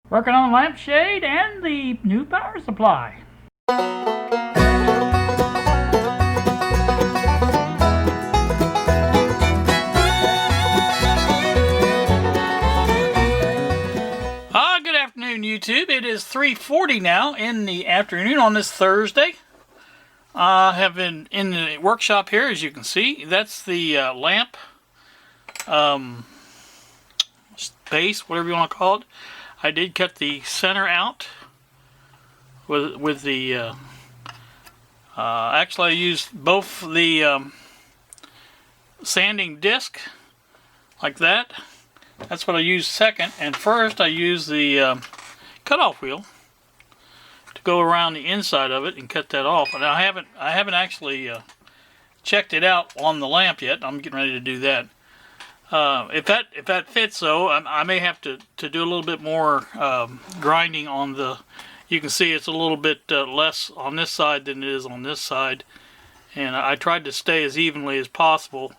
Working on lampshade and the new power supply. Good afternoon, YouTube. It is 3:40 now in the afternoon on this Thursday. I have been in the workshop here, as you can see. That's the lamp base, whatever you want to call it. I did cut the center out with the actually I used both the sanding disc like that. That's what I used second, and first I used the cutoff wheel to go around the inside of it and cut that off. And I haven't actually checked it out on the lamp yet. I'm getting ready to do that. If that fits, though, I may have to do a little bit more grinding on the. You can see it's a little bit less on this side than it is on this side, and I tried to stay as evenly as possible.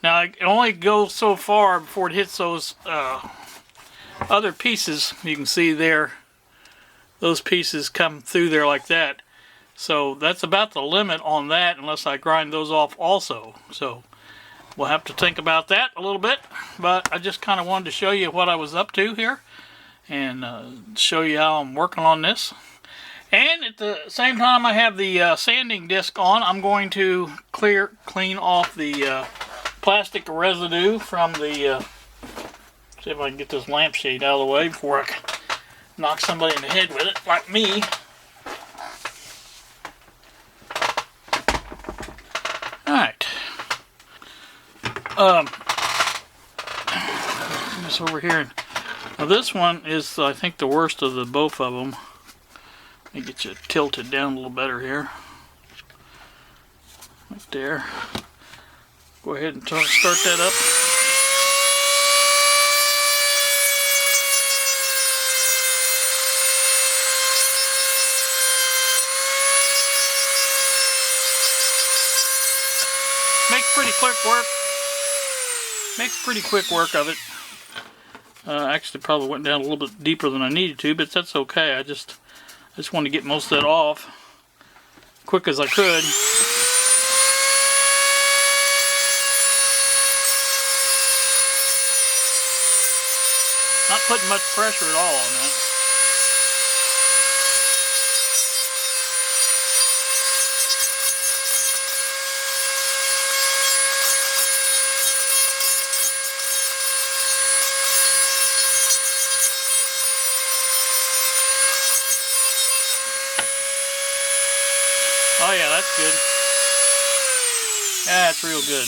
Now it only goes so far before it hits those other pieces. You can see there, those pieces come through there like that. So that's about the limit on that, unless I grind those off also. So we'll have to think about that a little bit, but I just kind of wanted to show you what I was up to here and show you how I'm working on this. And at the same time I have the sanding disc on, I'm going to clean off the plastic residue from the, see if I can get this lampshade out of the way before I knock somebody in the head with it, like me. Alright. This over here. Now this one is, I think, the worst of the both of them. Let me get you tilted down a little better here. Right there. Go ahead and start that up. Makes pretty quick work of it. Actually, probably went down a little bit deeper than I needed to, but that's okay. I just wanted to get most of that off quick as I could. Not putting much pressure at all on that. Oh yeah, that's good. That's real good.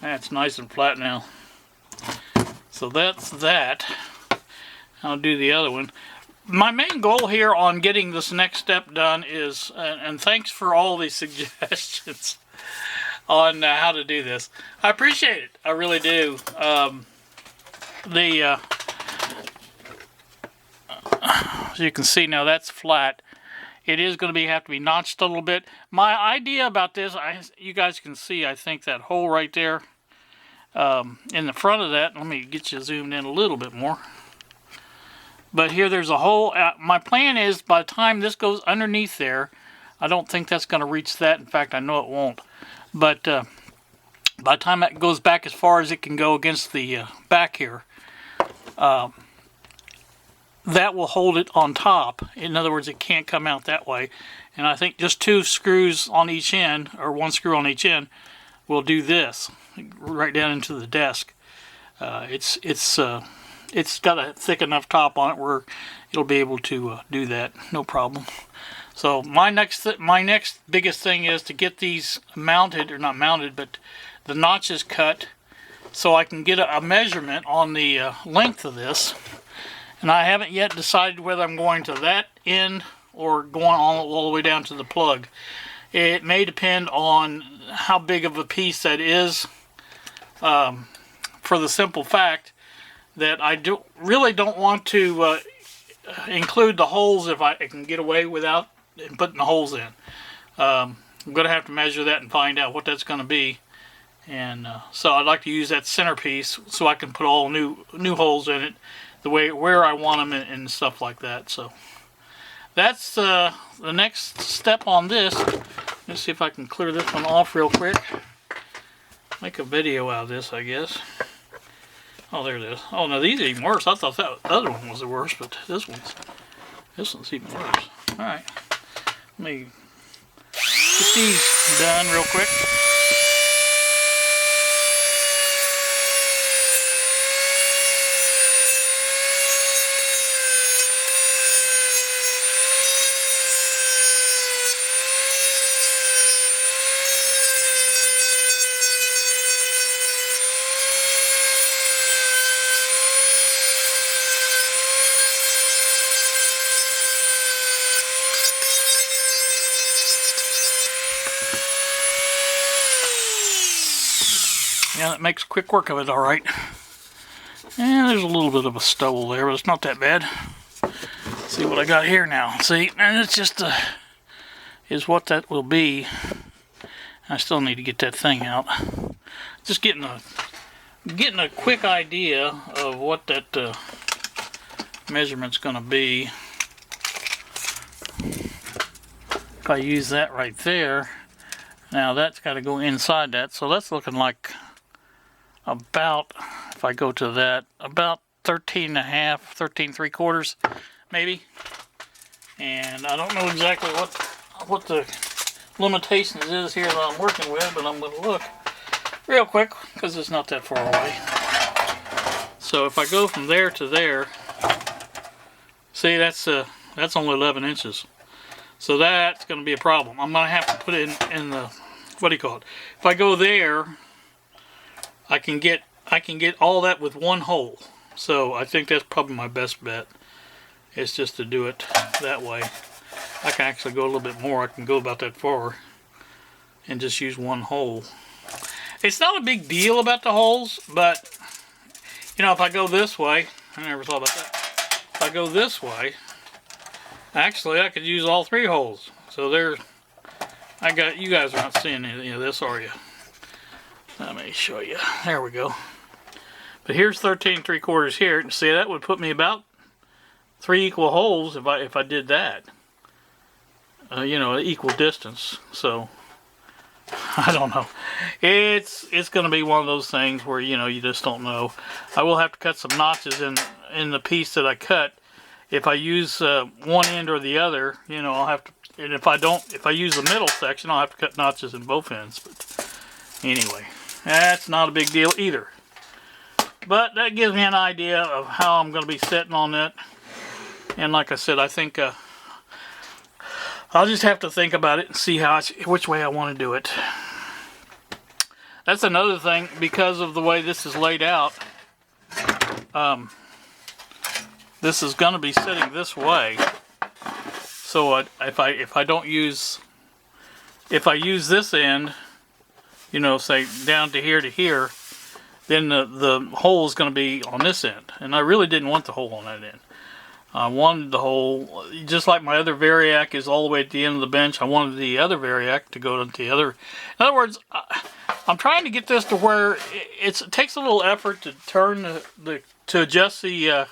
That's nice and flat now. So that's that. I'll do the other one. My main goal here on getting this next step done is, and thanks for all these suggestions on how to do this. I appreciate it. I really do. As you can see now, that's flat. It is going to have to be notched a little bit. My idea about this, you guys can see, I think, that hole right there in the front of that. Let me get you zoomed in a little bit more. But here there's a hole. My plan is, by the time this goes underneath there, I don't think that's going to reach that. In fact, I know it won't. But by the time that goes back as far as it can go against the back here, that will hold it on top. In other words, it can't come out that way. And I think just 2 screws on each end, or 1 screw on each end, will do this right down into the desk. It's got a thick enough top on it where it'll be able to do that, no problem. So my next biggest thing is to get these mounted, or not mounted, but the notches cut, so I can get a measurement on the length of this. And I haven't yet decided whether I'm going to that end or going all the way down to the plug. It may depend on how big of a piece that is, for the simple fact that I really don't want to include the holes if I can get away without putting the holes in. I'm going to have to measure that and find out what that's going to be. And so I'd like to use that centerpiece so I can put all new holes in it the way where I want them and stuff like that. So that's the next step on this. Let's see if I can clear this one off real quick. Make a video out of this, I guess. Oh, there it is. Oh, no, these are even worse. I thought that other one was the worst, but this one's even worse. All right, let me get these done real quick. Yeah, that makes quick work of it, all right. And there's a little bit of a stubble there, but it's not that bad. Let's see what I got here now. See, and it's just is what that will be. I still need to get that thing out. Just getting a quick idea of what that measurement's going to be. If I use that right there, now that's got to go inside that, so that's looking like about, if I go to that, about 13.5, 13.75 maybe. And I don't know exactly what the limitations is here that I'm working with, but I'm going to look real quick because it's not that far away. So if I go from there to there, see, that's only 11 inches. So that's going to be a problem. I'm going to have to put it in the, what do you call it? If I go there, I can get all that with one hole. So I think that's probably my best bet. Is just to do it that way. I can actually go a little bit more. I can go about that far and just use one hole. It's not a big deal about the holes, but you know, if I go this way, I never thought about that. If I go this way, actually I could use all 3 holes. So there, you guys are not seeing any of this, are you? Let me show you. There we go. But here's 13.75 here. See, that would put me about 3 equal holes if I did that. You know, equal distance. So I don't know. It's going to be one of those things where, you know, you just don't know. I will have to cut some notches in the piece that I cut. If I use one end or the other, you know, I'll have to. And if I use the middle section, I'll have to cut notches in both ends. But anyway. That's not a big deal either. But that gives me an idea of how I'm going to be sitting on it. And like I said, I think I'll just have to think about it and see which way I want to do it. That's another thing, because of the way this is laid out. This is going to be sitting this way. So if I use this end, you know, say down to here, then the hole is going to be on this end. And I really didn't want the hole on that end. I wanted the hole, just like my other variac is all the way at the end of the bench, I wanted the other variac to go to the other. In other words, I'm trying to get this to where it takes a little effort to turn to adjust the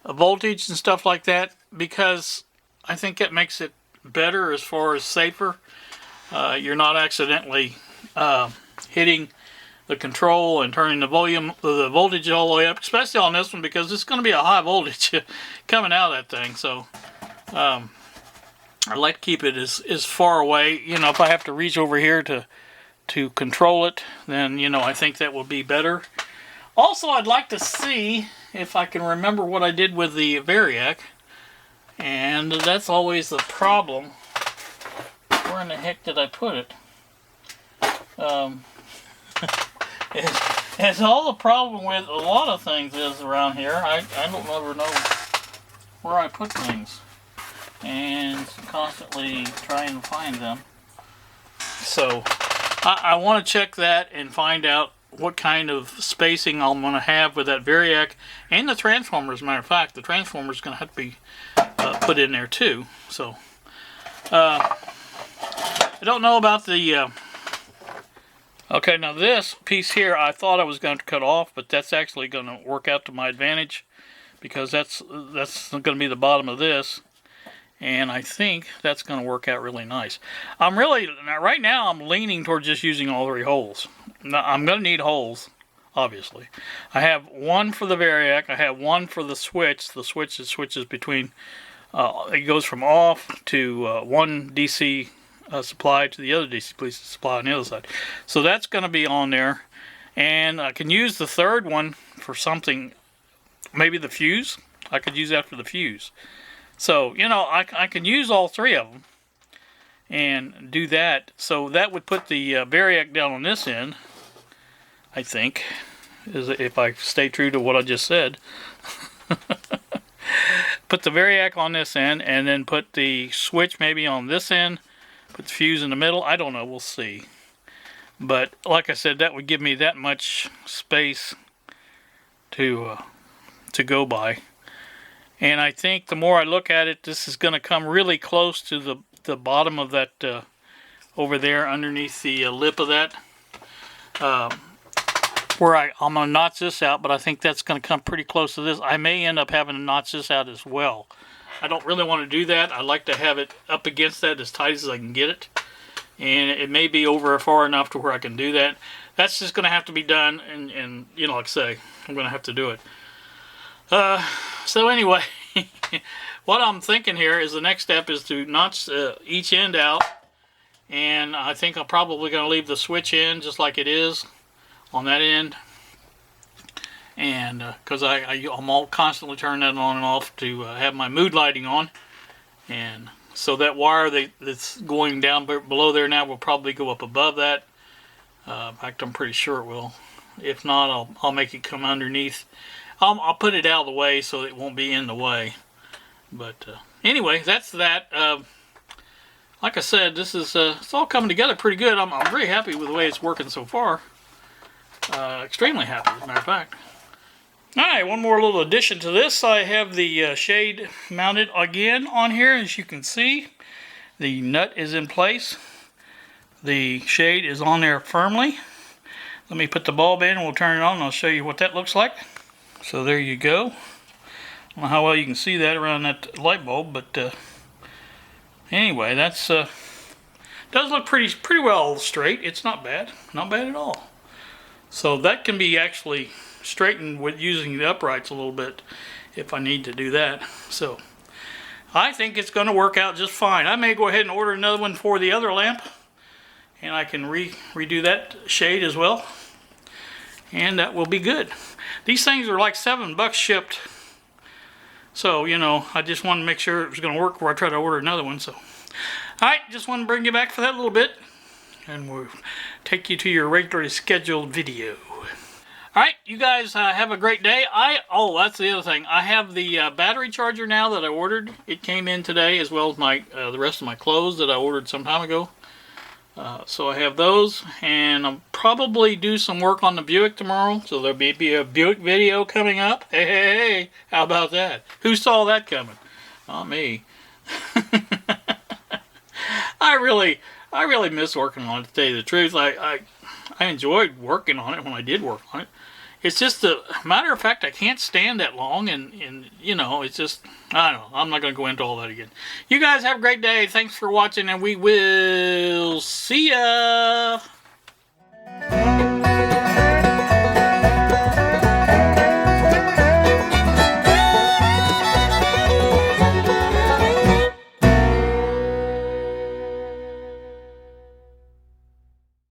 voltage and stuff like that, because I think it makes it better as far as safer. You're not accidentally hitting the control and turning the voltage all the way up, especially on this one, because it's going to be a high voltage coming out of that thing. So I like to keep it as far away. You know, if I have to reach over here to control it, then, you know, I think that will be better. Also, I'd like to see if I can remember what I did with the variac, and that's always the problem. Where in the heck did I put it? It's all the problem with a lot of things is around here. I don't ever know where I put things, and constantly trying to find them. So I want to check that and find out what kind of spacing I'm going to have with that variac and the transformer. As a matter of fact, the transformer is going to have to be put in there too. So I don't know about the okay, now this piece here I thought I was going to cut off, but that's actually going to work out to my advantage, because that's going to be the bottom of this, and I think that's going to work out really nice. Right now I'm leaning towards just using all 3 holes. Now, I'm going to need holes, obviously. I have one for the variac, I have one for the switch. The switch switches between, it goes from off to one DC supply to the other DC supply on the other side. So that's going to be on there. And I can use the third one for something, maybe the fuse. I could use that for the fuse. So, you know, I can use all 3 of them and do that. So that would put the variac down on this end, I think, if I stay true to what I just said. Put the variac on this end, and then put the switch maybe on this end, put the fuse in the middle. I don't know, we'll see. But like I said, that would give me that much space to go by. And I think the more I look at it, this is going to come really close to the bottom of that over there underneath the lip of that. Where I'm going to notch this out, but I think that's going to come pretty close to this. I may end up having to notch this out as well. I don't really want to do that. I like to have it up against that as tight as I can get it. And it may be over far enough to where I can do that. That's just going to have to be done, and you know, like I say, I'm going to have to do it. So anyway, what I'm thinking here is the next step is to notch each end out, and I think I'm probably going to leave the switch in just like it is on that end, and because I'm all constantly turning that on and off to have my mood lighting on, and so that wire that's going down below there now will probably go up above that. In fact, I'm pretty sure it will. If not, I'll make it come underneath. I'll put it out of the way so it won't be in the way. But anyway, that's that. Like I said, this is it's all coming together pretty good. I'm very happy with the way it's working so far. Extremely happy, as a matter of fact. Alright, one more little addition to this. I have the shade mounted again on here. As you can see, the nut is in place. The shade is on there firmly. Let me put the bulb in and we'll turn it on and I'll show you what that looks like. So there you go. I don't know how well you can see that around that light bulb, but anyway, that's does look pretty well straight. It's not bad at all. So that can be actually straightened with using the uprights a little bit if I need to do that. So I think it's going to work out just fine. I may go ahead and order another one for the other lamp, and I can redo that shade as well, and that will be good. These things are like $7 shipped, so you know, I just wanted to make sure it was going to work before I try to order another one. So alright, just want to bring you back for that little bit, and we'll take you to your regularly scheduled video. Alright, you guys have a great day. Oh, that's the other thing. I have the battery charger now that I ordered. It came in today, as well as my the rest of my clothes that I ordered some time ago. So I have those, and I'll probably do some work on the Buick tomorrow. So there'll be a Buick video coming up. Hey, how about that? Who saw that coming? Not me. I really miss working on it, to tell you the truth. I enjoyed working on it when I did work on it. It's just a matter of fact, I can't stand that long, and you know, it's just, I don't know. I'm not going to go into all that again. You guys have a great day. Thanks for watching, and we will see ya.